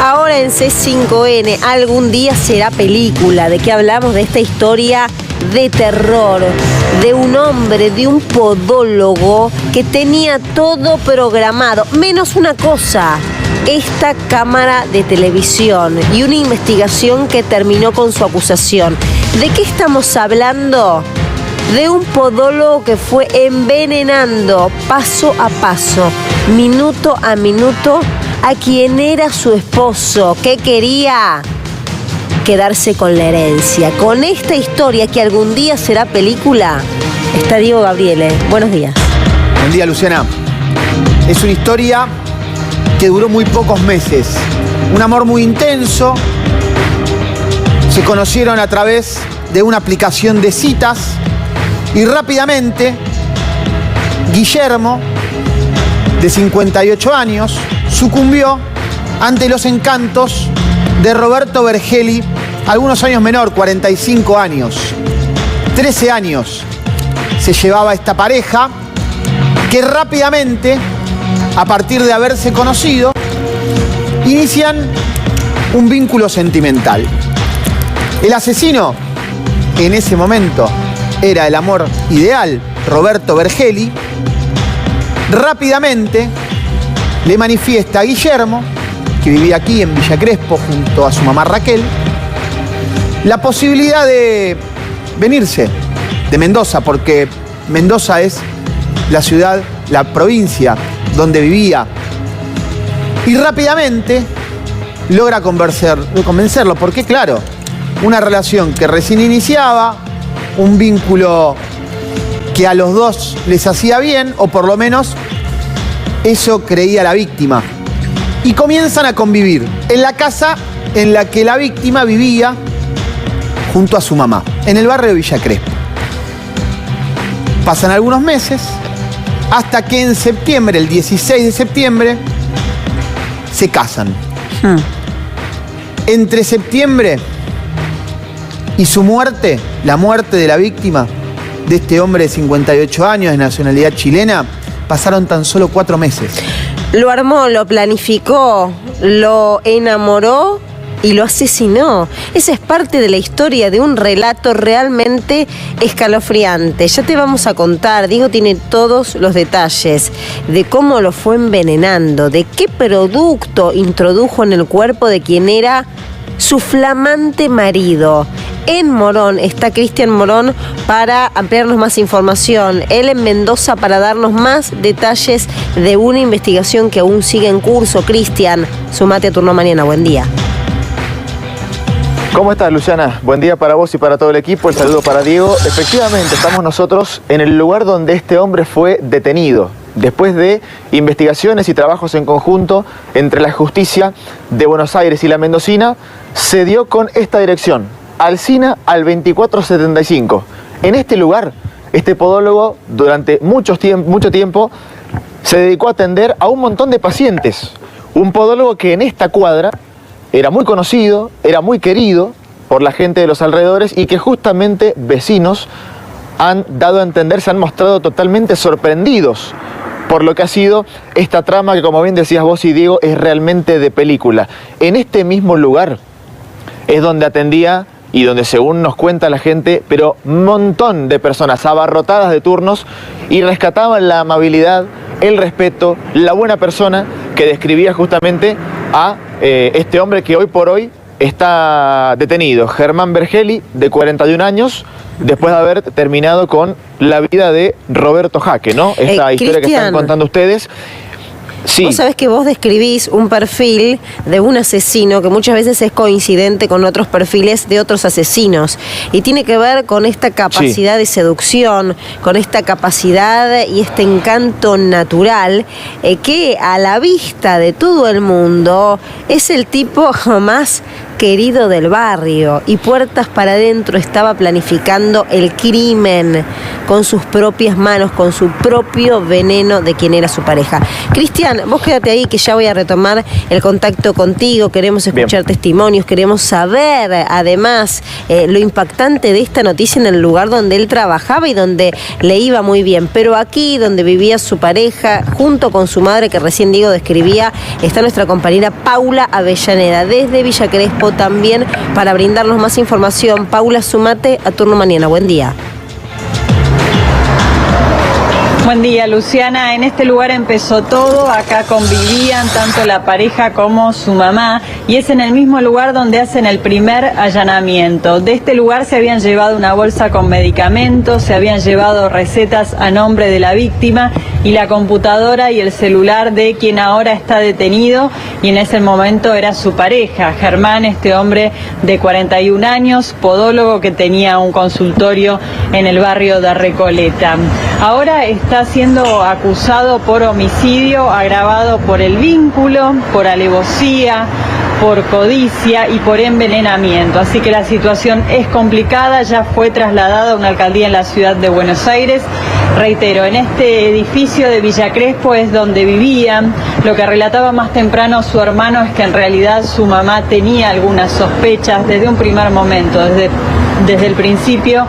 Ahora en C5N, algún día será película. ¿De qué hablamos? De esta historia de terror, de un hombre, de un podólogo que tenía todo programado, menos una cosa: esta cámara de televisión, y una investigación que terminó con su acusación. ¿De qué estamos hablando? De un podólogo que fue envenenando paso a paso, minuto a minuto, a quien era su esposo, que quería quedarse con la herencia. Con esta historia que algún día será película, está Diego Gabriele. Buenos días. Buen día, Luciana. Es una historia que duró muy pocos meses. Un amor muy intenso. Se conocieron a través de una aplicación de citas y rápidamente Guillermo, de 58 años, sucumbió ante los encantos de Roberto Vergeli, algunos años menor, 45 años. 13 años se llevaba esta pareja, que rápidamente, a partir de haberse conocido, inician un vínculo sentimental. El asesino, en ese momento, era el amor ideal, Roberto Vergeli. Rápidamente le manifiesta a Guillermo, que vivía aquí en Villa Crespo junto a su mamá Raquel, la posibilidad de venirse de Mendoza, porque Mendoza es la ciudad, la provincia donde vivía. Y rápidamente logra convencerlo, porque claro, una relación que recién iniciaba, un vínculo que a los dos les hacía bien, o por lo menos eso creía la víctima. Y comienzan a convivir en la casa en la que la víctima vivía junto a su mamá, en el barrio de Villa Crespo. Pasan algunos meses, hasta que en septiembre, el 16 de septiembre, se casan. Entre septiembre y su muerte, la muerte de la víctima, de este hombre de 58 años, de nacionalidad chilena, pasaron tan solo 4 meses. Lo armó, lo planificó, lo enamoró y lo asesinó. Esa es parte de la historia de un relato realmente escalofriante. Ya te vamos a contar, Diego tiene todos los detalles de cómo lo fue envenenando, de qué producto introdujo en el cuerpo de quien era su flamante marido. En Morón está Cristian Morón para ampliarnos más información. Él en Mendoza para darnos más detalles de una investigación que aún sigue en curso. Cristian, sumate a Turno Mañana. Buen día. ¿Cómo estás, Luciana? Buen día para vos y para todo el equipo. El saludo para Diego. Efectivamente, estamos nosotros en el lugar donde este hombre fue detenido, después de investigaciones y trabajos en conjunto entre la justicia de Buenos Aires y la mendocina. Se dio con esta dirección: Alsina al 2475. En este lugar, este podólogo durante mucho tiempo se dedicó a atender a un montón de pacientes. Un podólogo que en esta cuadra era muy conocido, era muy querido por la gente de los alrededores, y que justamente vecinos han dado a entender, se han mostrado totalmente sorprendidos por lo que ha sido esta trama que, como bien decías vos y Diego, es realmente de película. En este mismo lugar es donde atendía, y donde, según nos cuenta la gente, pero un montón de personas abarrotadas de turnos, y rescataban la amabilidad, el respeto, la buena persona que describía justamente a este hombre que hoy por hoy está detenido, Germán Vergeli, de 41 años, después de haber terminado con la vida de Roberto Jaque, ¿no? Esta historia que están contando ustedes. Sí. Vos sabés que vos describís un perfil de un asesino que muchas veces es coincidente con otros perfiles de otros asesinos, y tiene que ver con esta capacidad de seducción, con esta capacidad y este encanto natural que a la vista de todo el mundo es el tipo más querido del barrio y puertas para adentro estaba planificando el crimen con sus propias manos, con su propio veneno de quien era su pareja. Cristian, vos quédate ahí que ya voy a retomar el contacto contigo, queremos escuchar testimonios, queremos saber además lo impactante de esta noticia en el lugar donde él trabajaba y donde le iba muy bien, pero aquí donde vivía su pareja junto con su madre que recién Diego describía, está nuestra compañera Paula Avellaneda desde Villa Crespo también para brindarnos más información. Paula, sumate a Turno Mañana. Buen día. Buen día, Luciana. En este lugar empezó todo. Acá convivían tanto la pareja como su mamá y es en el mismo lugar donde hacen el primer allanamiento. De este lugar se habían llevado una bolsa con medicamentos, se habían llevado recetas a nombre de la víctima y la computadora y el celular de quien ahora está detenido y en ese momento era su pareja, Germán, este hombre de 41 años, podólogo que tenía un consultorio en el barrio de Recoleta. Ahora está siendo acusado por homicidio agravado por el vínculo, por alevosía, por codicia y por envenenamiento. Así que la situación es complicada, ya fue trasladado a una alcaldía en la ciudad de Buenos Aires. Reitero, en este edificio de Villa Crespo es donde vivían. Lo que relataba más temprano su hermano es que en realidad su mamá tenía algunas sospechas desde un primer momento, desde el principio.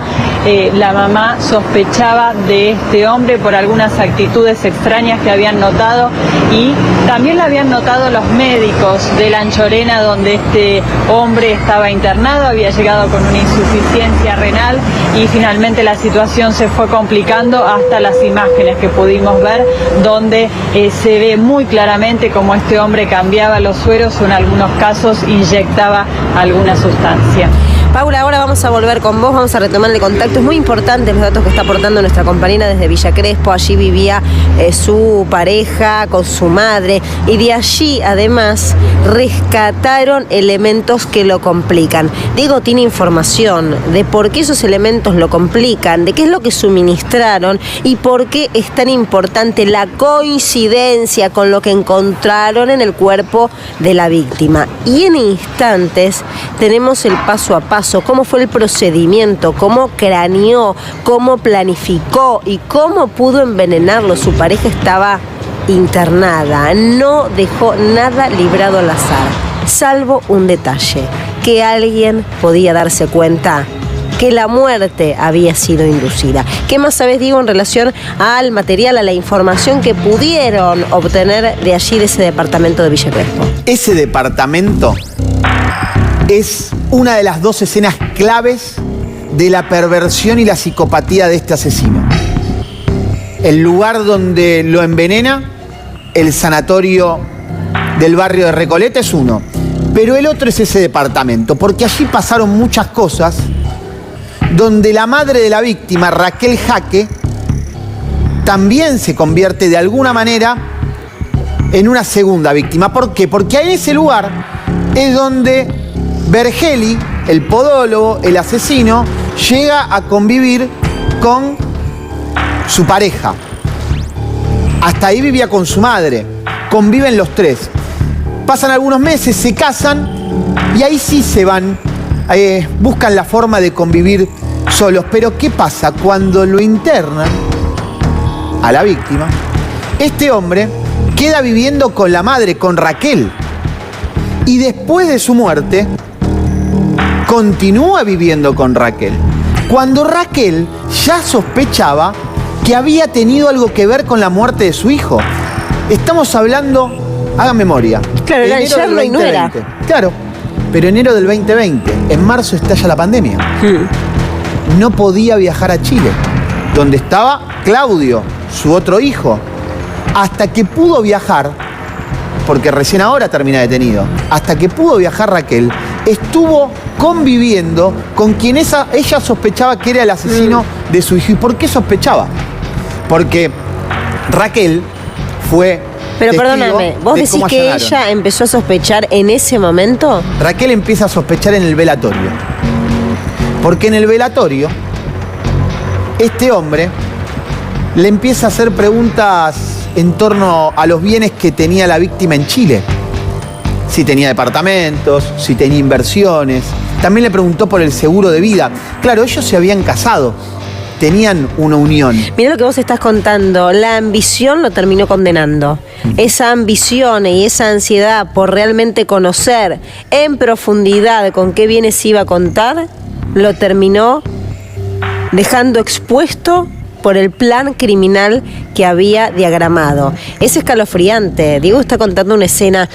La mamá sospechaba de este hombre por algunas actitudes extrañas que habían notado y también la habían notado los médicos de La Anchorena donde este hombre estaba internado, había llegado con una insuficiencia renal y finalmente la situación se fue complicando hasta las imágenes que pudimos ver donde se ve muy claramente cómo este hombre cambiaba los sueros o en algunos casos inyectaba alguna sustancia. Paula, ahora vamos a volver con vos, vamos a retomar el contacto. Es muy importante los datos que está aportando nuestra compañera desde Villa Crespo. Allí vivía su pareja con su madre y de allí además rescataron elementos que lo complican. Diego tiene información de por qué esos elementos lo complican, de qué es lo que suministraron y por qué es tan importante la coincidencia con lo que encontraron en el cuerpo de la víctima. Y en instantes tenemos el paso a paso, cómo fue el procedimiento, cómo craneó, cómo planificó y cómo pudo envenenarlo. Su pareja estaba internada, no dejó nada librado al azar, salvo un detalle, que alguien podía darse cuenta que la muerte había sido inducida. ¿Qué más sabés, Diego, en relación al material, a la información que pudieron obtener de allí, de ese departamento de Villa Crespo? Ese departamento es una de las dos escenas claves de la perversión y la psicopatía de este asesino. El lugar donde lo envenena, el sanatorio del barrio de Recoleta, es uno. Pero el otro es ese departamento, porque allí pasaron muchas cosas donde la madre de la víctima, Raquel Jaque, también se convierte de alguna manera en una segunda víctima. ¿Por qué? Porque en ese lugar es donde Vergeli, el podólogo, el asesino, llega a convivir con su pareja. Hasta ahí vivía con su madre. Conviven los tres. Pasan algunos meses, se casan y ahí sí se van, buscan la forma de convivir solos. Pero ¿qué pasa? Cuando lo internan a la víctima, este hombre queda viviendo con la madre, con Raquel. Y después de su muerte, continúa viviendo con Raquel. Cuando Raquel ya sospechaba que había tenido algo que ver con la muerte de su hijo. Estamos hablando, hagan memoria. Claro, era yerno y no era. Claro, pero enero del 2020, en marzo estalla la pandemia. No podía viajar a Chile, donde estaba Claudio, su otro hijo. Hasta que pudo viajar, porque recién ahora termina detenido, hasta que pudo viajar Raquel, estuvo conviviendo con quien ella sospechaba que era el asesino de su hijo. ¿Y por qué sospechaba? Porque Raquel fue... Pero perdóname, ¿vos decís que ella empezó a sospechar en ese momento? Raquel empieza a sospechar en el velatorio. Porque en el velatorio, este hombre le empieza a hacer preguntas en torno a los bienes que tenía la víctima en Chile. si tenía departamentos, si tenía inversiones. También le preguntó por el seguro de vida. Claro, ellos se habían casado, tenían una unión. Mira lo que vos estás contando, la ambición lo terminó condenando. Esa ambición y esa ansiedad por realmente conocer en profundidad con qué bienes iba a contar, lo terminó dejando expuesto por el plan criminal que había diagramado. Es escalofriante. Diego está contando una escena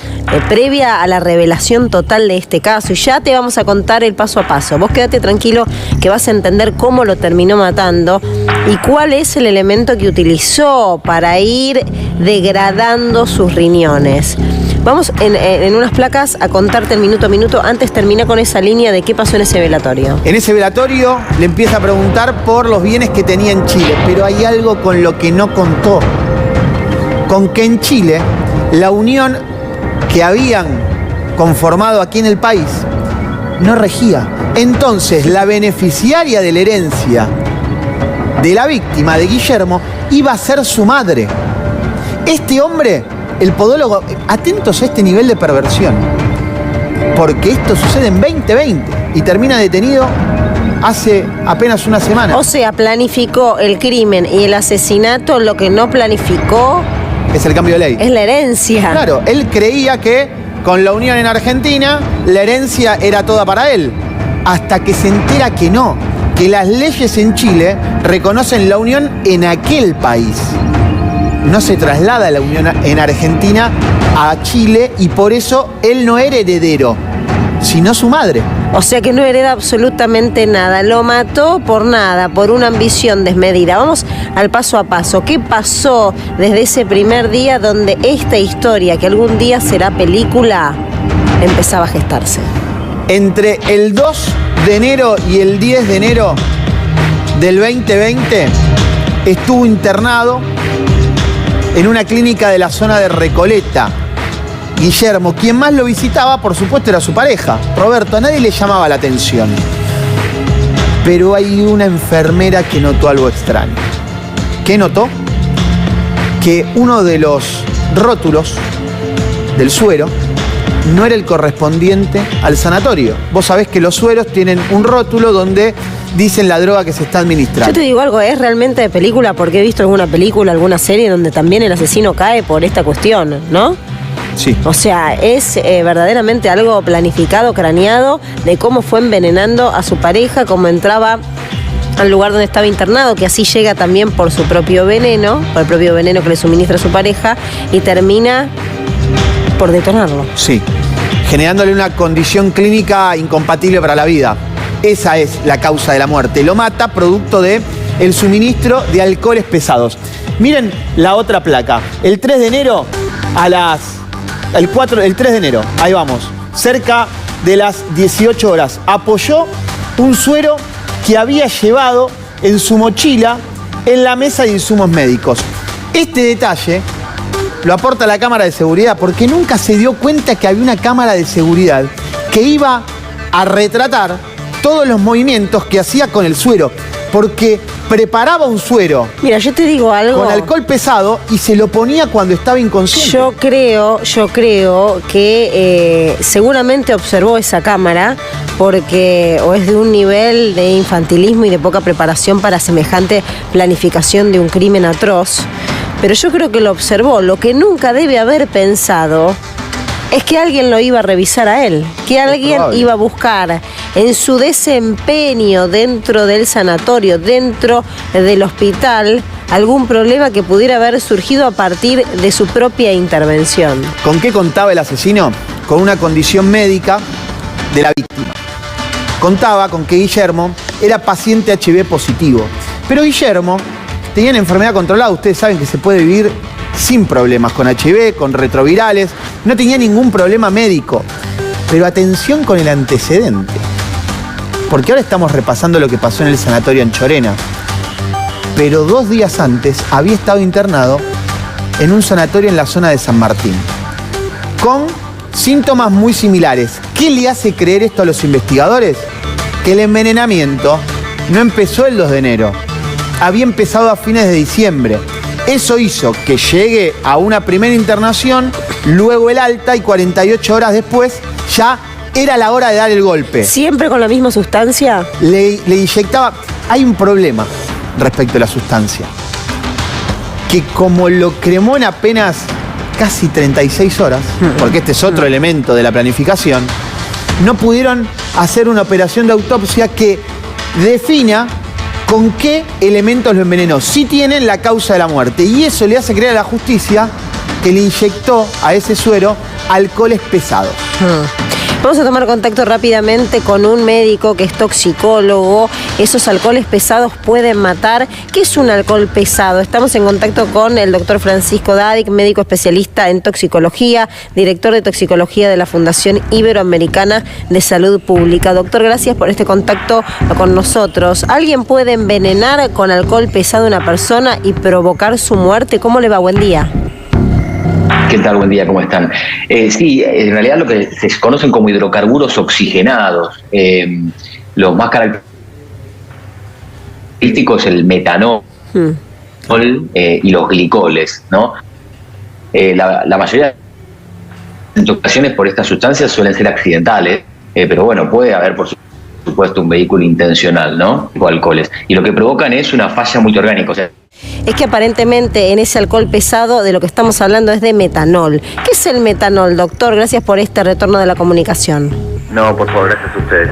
previa a la revelación total de este caso y ya te vamos a contar el paso a paso. Vos quédate tranquilo que vas a entender cómo lo terminó matando y cuál es el elemento que utilizó para ir degradando sus riñones. Vamos en unas placas a contarte el minuto a minuto. Antes termina con esa línea de qué pasó en ese velatorio. En ese velatorio le empieza a preguntar por los bienes que tenía en Chile, pero hay algo con lo que no contó. Con que en Chile la unión que habían conformado aquí en el país no regía. Entonces la beneficiaria de la herencia de la víctima de Guillermo iba a ser su madre. Este hombre, el podólogo, atentos a este nivel de perversión, porque esto sucede en 2020 y termina detenido hace apenas una semana. O sea, planificó el crimen y el asesinato, lo que no planificó Es el cambio de ley. es la herencia. Claro, él creía que con la unión en Argentina la herencia era toda para él, hasta que se entera que no, que las leyes en Chile reconocen la unión en aquel país. No se traslada la unión en Argentina a Chile y por eso él no era heredero, sino su madre. O sea que no hereda absolutamente nada. Lo mató por nada, por una ambición desmedida. Vamos al paso a paso. ¿Qué pasó desde ese primer día donde esta historia, que algún día será película, empezaba a gestarse? Entre el 2 de enero y el 10 de enero del 2020 estuvo internado en una clínica de la zona de Recoleta. Guillermo, quien más lo visitaba, por supuesto, era su pareja, Roberto. A nadie le llamaba la atención. Pero hay una enfermera que notó algo extraño. ¿Qué notó? Que uno de los rótulos del suero no era el correspondiente al sanatorio. Vos sabés que los sueros tienen un rótulo donde dicen la droga que se está administrando. Yo te digo algo, es realmente de película porque he visto alguna película, alguna serie donde también el asesino cae por esta cuestión, ¿no? Sí. O sea, es verdaderamente algo planificado, craneado, de cómo fue envenenando a su pareja, cómo entraba al lugar donde estaba internado, que así llega también por su propio veneno, por el propio veneno que le suministra a su pareja, y termina por detonarlo. Sí, generándole una condición clínica incompatible para la vida. Esa es la causa de la muerte. Lo mata producto de el suministro de alcoholes pesados. Miren la otra placa. El 3 de enero el 3 de enero, ahí vamos, cerca de las 18 horas, apoyó un suero que había llevado en su mochila en la mesa de insumos médicos. Este detalle lo aporta la cámara de seguridad porque nunca se dio cuenta que había una cámara de seguridad que iba a retratar todos los movimientos que hacía con el suero, porque preparaba un suero. Mira, yo te digo algo. Con alcohol pesado y se lo ponía cuando estaba inconsciente. Yo creo que seguramente observó esa cámara porque o es de un nivel de infantilismo y de poca preparación para semejante planificación de un crimen atroz. Pero yo creo que lo observó. Lo que nunca debe haber pensado es que alguien lo iba a revisar a él, que alguien iba a buscar en su desempeño dentro del sanatorio, dentro del hospital, algún problema que pudiera haber surgido a partir de su propia intervención. ¿Con qué contaba el asesino? Con una condición médica de la víctima. Contaba con que Guillermo era paciente HIV positivo. Pero Guillermo tenía una enfermedad controlada. Ustedes saben que se puede vivir sin problemas con HIV, con retrovirales. No tenía ningún problema médico. Pero atención con el antecedente. Porque ahora estamos repasando lo que pasó en el sanatorio en Chorena. Pero 2 días antes había estado internado en un sanatorio en la zona de San Martín, con síntomas muy similares. ¿Qué le hace creer esto a los investigadores? Que el envenenamiento no empezó el 2 de enero. Había empezado a fines de diciembre. Eso hizo que llegue a una primera internación, luego el alta y 48 horas después ya era la hora de dar el golpe. ¿Siempre con la misma sustancia? Le inyectaba... Hay un problema respecto a la sustancia. Que como lo cremó en apenas casi 36 horas, porque este es otro elemento de la planificación, no pudieron hacer una operación de autopsia que defina con qué elementos lo envenenó. Sí tienen la causa de la muerte. Y eso le hace creer a la justicia que le inyectó a ese suero alcoholes pesados. Vamos a tomar contacto rápidamente con un médico que es toxicólogo. Esos alcoholes pesados pueden matar. ¿Qué es un alcohol pesado? Estamos en contacto con el doctor Francisco Dadig, médico especialista en toxicología, director de toxicología de la Fundación Iberoamericana de Salud Pública. Doctor, gracias por este contacto con nosotros. ¿Alguien puede envenenar con alcohol pesado a una persona y provocar su muerte? ¿Cómo le va? Buen día. ¿Qué tal? Buen día, ¿cómo están? Sí, en realidad lo que se conocen como hidrocarburos oxigenados, los más característicos el metanol y los glicoles, ¿no? La mayoría de las intoxicaciones por estas sustancias suelen ser accidentales, pero bueno, puede haber por supuesto un vehículo intencional, ¿no? O alcoholes. Y lo que provocan es una falla multiorgánica, o sea, es que aparentemente en ese alcohol pesado de lo que estamos hablando es de metanol. ¿Qué es el metanol, doctor? Gracias por este retorno de la comunicación. No, por favor, gracias a ustedes.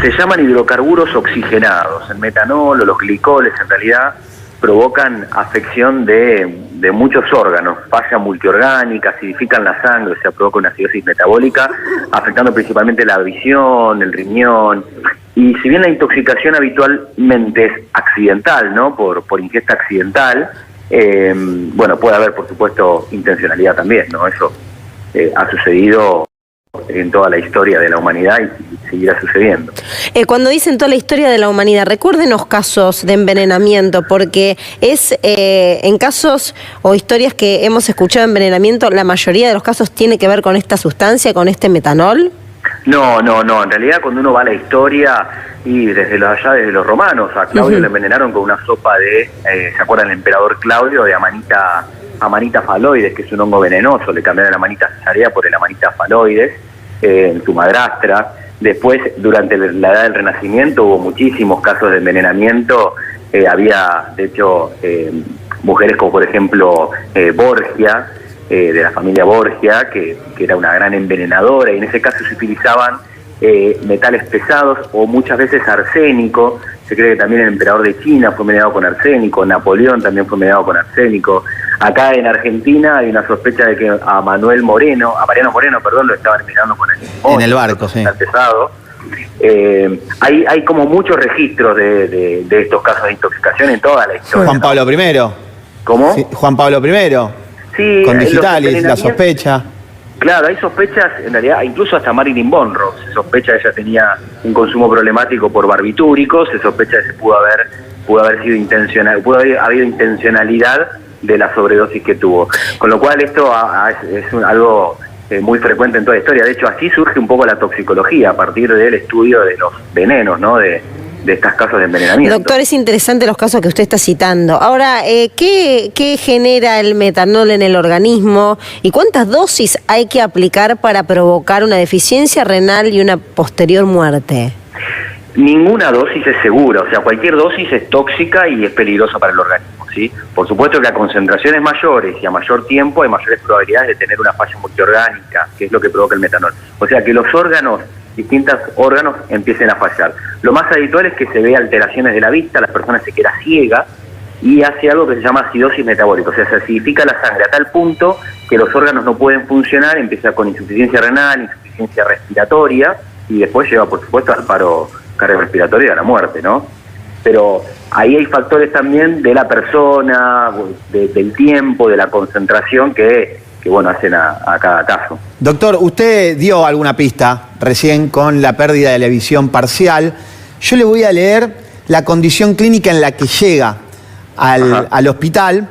Se llaman hidrocarburos oxigenados. El metanol o los glicoles en realidad provocan afección de muchos órganos, falla multiorgánica, acidifican la sangre, o sea, provoca una acidosis metabólica, afectando principalmente la visión, el riñón. Y si bien la intoxicación habitualmente es accidental, ¿no? Por ingesta accidental, bueno, puede haber, por supuesto, intencionalidad también, ¿no? Eso ha sucedido en toda la historia de la humanidad y seguirá sucediendo. Cuando dicen toda la historia de la humanidad, recuérdenos casos de envenenamiento, porque es en casos o historias que hemos escuchado de envenenamiento, la mayoría de los casos tiene que ver con esta sustancia, con este metanol. No, en realidad cuando uno va a la historia y desde los romanos, a Claudio le envenenaron con una sopa de, ¿se acuerdan el emperador Claudio? De Amanita phalloides, que es un hongo venenoso, le cambiaron la Amanita cesarea por el Amanita phalloides, su madrastra. Después, durante la edad del Renacimiento, hubo muchísimos casos de envenenamiento, había de hecho mujeres como por ejemplo Borgia, de la familia Borgia, que era una gran envenenadora, y en ese caso se utilizaban metales pesados o muchas veces arsénico. Se cree que también el emperador de China fue envenenado con arsénico, Napoleón también fue envenenado con arsénico. Acá en Argentina hay una sospecha de que a Mariano Moreno, lo estaban envenenando con el limón, en el barco, sí. Pesado. Hay como muchos registros de estos casos de intoxicación en toda la historia. Juan Pablo I. ¿Cómo? Sí, Juan Pablo I. Sí, con Digitalis, la sospecha. Claro, hay sospechas, en realidad, incluso hasta Marilyn Monroe, se sospecha que ella tenía un consumo problemático por barbitúricos, se sospecha que pudo haber sido intencional, pudo haber habido intencionalidad de la sobredosis que tuvo. Con lo cual esto es algo muy frecuente en toda la historia. De hecho, así surge un poco la toxicología, a partir del estudio de los venenos, ¿no? De estos casos de envenenamiento. Doctor, es interesante los casos que usted está citando. Ahora, ¿qué genera el metanol en el organismo y cuántas dosis hay que aplicar para provocar una deficiencia renal y una posterior muerte? Ninguna dosis es segura, o sea, cualquier dosis es tóxica y es peligrosa para el organismo, ¿sí? Por supuesto que a concentraciones mayores y a mayor tiempo hay mayores probabilidades de tener una falla multiorgánica, que es lo que provoca el metanol. O sea, que los distintos órganos empiecen a fallar. Lo más habitual es que se vea alteraciones de la vista, la persona se queda ciega y hace algo que se llama acidosis metabólica, o sea, se acidifica la sangre a tal punto que los órganos no pueden funcionar, empieza con insuficiencia renal, insuficiencia respiratoria y después lleva, por supuesto, al paro cardiorrespiratorio y a la muerte, ¿no? Pero ahí hay factores también de la persona, del tiempo, de la concentración que bueno, hacen a cada caso. Doctor, usted dio alguna pista recién con la pérdida de la visión parcial. Yo le voy a leer la condición clínica en la que llega al hospital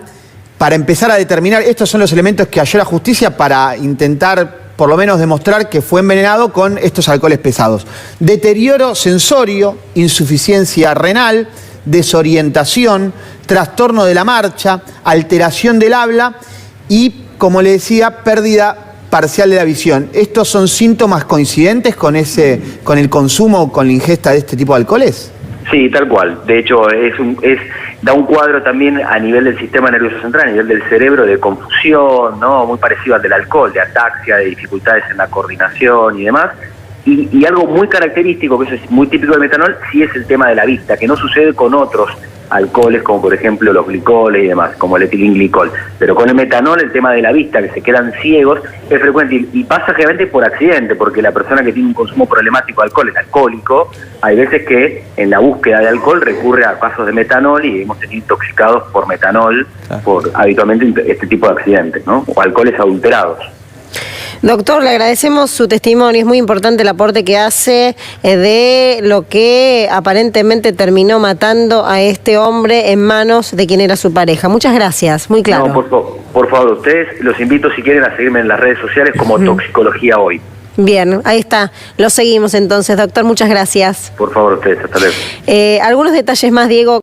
para empezar a determinar, estos son los elementos que halló la justicia para intentar por lo menos demostrar que fue envenenado con estos alcoholes pesados. Deterioro sensorio, insuficiencia renal, desorientación, trastorno de la marcha, alteración del habla y, como le decía, pérdida parcial de la visión. ¿Estos son síntomas coincidentes con el consumo, con la ingesta de este tipo de alcoholes? Sí, tal cual. De hecho, da un cuadro también a nivel del sistema nervioso central, a nivel del cerebro, de confusión, ¿no? Muy parecido al del alcohol, de ataxia, de dificultades en la coordinación y demás. Y algo muy característico, que eso es muy típico del metanol, sí es el tema de la vista, que no sucede con otros alcoholes, como por ejemplo los glicoles y demás, como el etilenglicol. Pero con el metanol, el tema de la vista, que se quedan ciegos, es frecuente y pasa generalmente por accidente, porque la persona que tiene un consumo problemático de alcohol, el alcohólico, hay veces que en la búsqueda de alcohol recurre a casos de metanol y hemos tenido intoxicados por metanol, por habitualmente este tipo de accidentes, ¿no? O alcoholes adulterados. Doctor, le agradecemos su testimonio, es muy importante el aporte que hace de lo que aparentemente terminó matando a este hombre en manos de quien era su pareja. Muchas gracias, muy claro. No, por favor, ustedes los invito si quieren a seguirme en las redes sociales como Toxicología Hoy. Bien, ahí está, lo seguimos entonces, doctor, muchas gracias. Por favor, ustedes, hasta luego. Algunos detalles más, Diego.